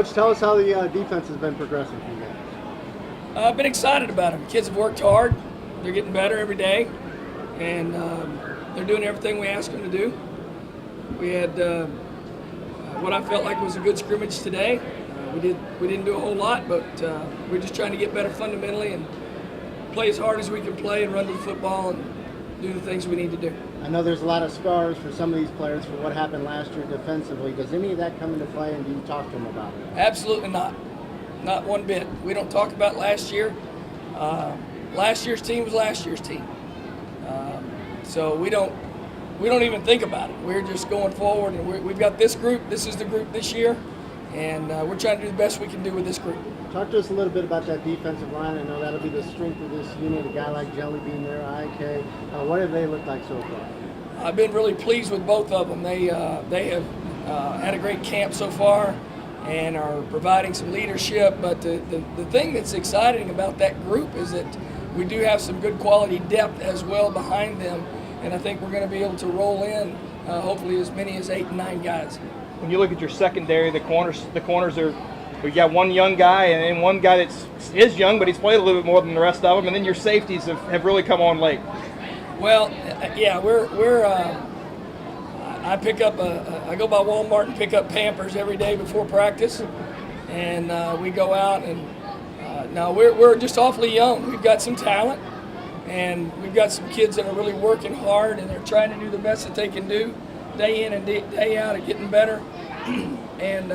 Coach, tell us how the defense has been progressing for you guys. I've been excited about them. Kids have worked hard. They're getting better every day, and they're doing everything we ask them to do. We had what I felt like was a good scrimmage today. We didn't do a whole lot, but we're just trying to get better fundamentally and play as hard as we can play and run to the football and do the things we need to do. I know there's a lot of scars for some of these players for what happened last year defensively. Does any of that come into play, and do you talk to them about it? Absolutely not. Not one bit. We don't talk about last year. Last year's team was last year's team. So we don't even think about it. We're just going forward, and we've got this group. This is the group this year, and we're trying to do the best we can do with this group. Talk to us a little bit about that defensive line. I know that'll be the strength of this unit, a guy like Jelly being there, IK. What have they looked like so far? I've been really pleased with both of them. They have had a great camp so far and are providing some leadership. But the thing that's exciting about that group is that we do have some good quality depth as well behind them. And I think we're going to be able to roll in hopefully as many as 8 and 9 guys. When you look at your secondary, the corners are, we got one young guy and one guy is young, but he's played a little bit more than the rest of them. And then your safeties have really come on late. Well, yeah, I pick up I go by Walmart and pick up Pampers every day before practice, and we go out and now we're just awfully young. We've got some talent, and we've got some kids that are really working hard, and they're trying to do the best that they can do, day in and day out, at getting better. And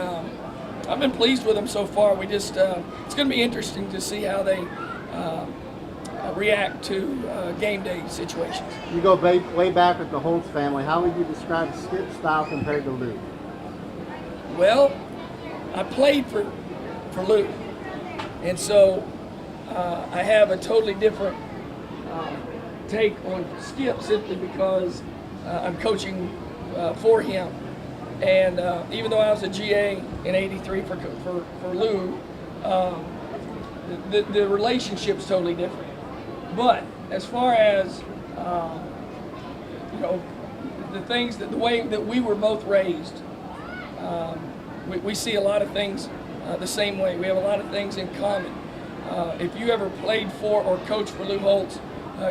I've been pleased with them so far. We just it's going to be interesting to see how they react to game day situations. You go way back with the Holtz family. How would you describe Skip's style compared to Lou? Well, I played for Lou, and so I have a totally different take on Skip simply because I'm coaching for him. And even though I was a GA in '83 for Lou, the relationship's totally different. But as far as the things the way that we were both raised, we see a lot of things the same way. We have a lot of things in common. If you ever played for or coached for Lou Holtz,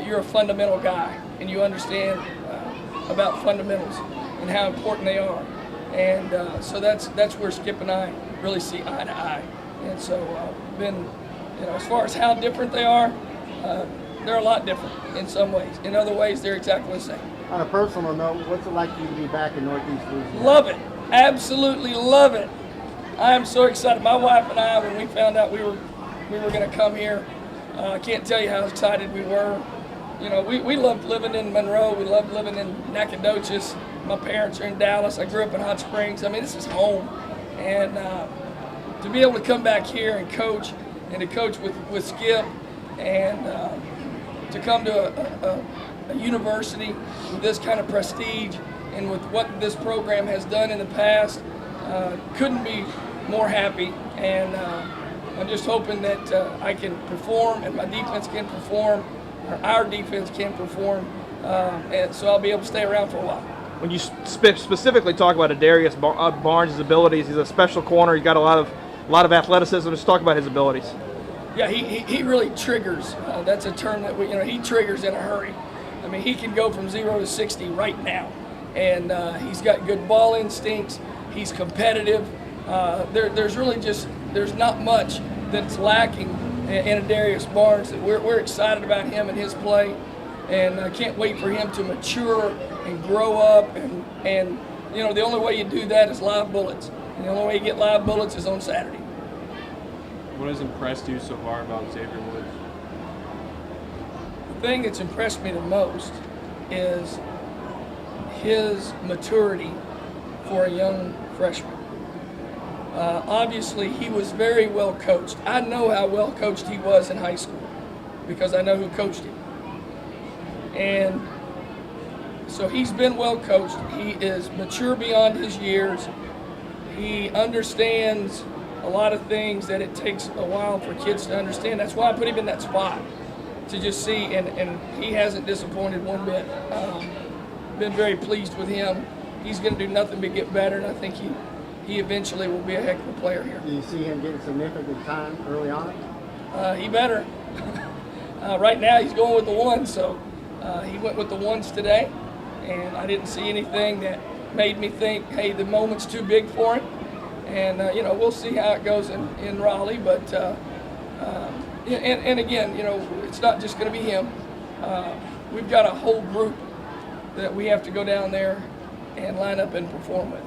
you're a fundamental guy, and you understand about fundamentals and how important they are. And so that's where Skip and I really see eye to eye. And so as far as how different they are, they're a lot different in some ways. In other ways, they're exactly the same. On a personal note, what's it like for you to be back in Northeast Louisiana? Love it. Absolutely love it. I am so excited. My wife and I, when we found out we were going to come here, I can't tell you how excited we were. We loved living in Monroe. We loved living in Nacogdoches. My parents are in Dallas. I grew up in Hot Springs. I mean, this is home. And to be able to come back here and to coach with Skip, and to come to a university with this kind of prestige and with what this program has done in the past, couldn't be more happy. And I'm just hoping that I can perform and my defense can perform, or our defense can perform, and so I'll be able to stay around for a while. When you specifically talk about Adarius Barnes' abilities, he's a special corner. He's got a lot of athleticism. Just talk about his abilities. Yeah, he really triggers. That's a term that he triggers in a hurry. I mean, he can go from 0 to 60 right now, and he's got good ball instincts. He's competitive. There's not much that's lacking in Adarius Barnes. We're excited about him and his play, and I can't wait for him to mature and grow up. And the only way you do that is live bullets. And the only way you get live bullets is on Saturday. What has impressed you so far about Xavier Woods? The thing that's impressed me the most is his maturity for a young freshman. Obviously, he was very well coached. I know how well coached he was in high school because I know who coached him. And so he's been well coached. He is mature beyond his years. He understands a lot of things that it takes a while for kids to understand. That's why I put him in that spot, to just see, and he hasn't disappointed one bit. Been very pleased with him. He's going to do nothing but get better, and I think he eventually will be a heck of a player here. Do you see him getting significant time early on? He better. Right now he's going with the ones, so he went with the ones today, and I didn't see anything that made me think, hey, the moment's too big for him. And we'll see how it goes in Raleigh, but and again, it's not just going to be him. We've got a whole group that we have to go down there and line up and perform with.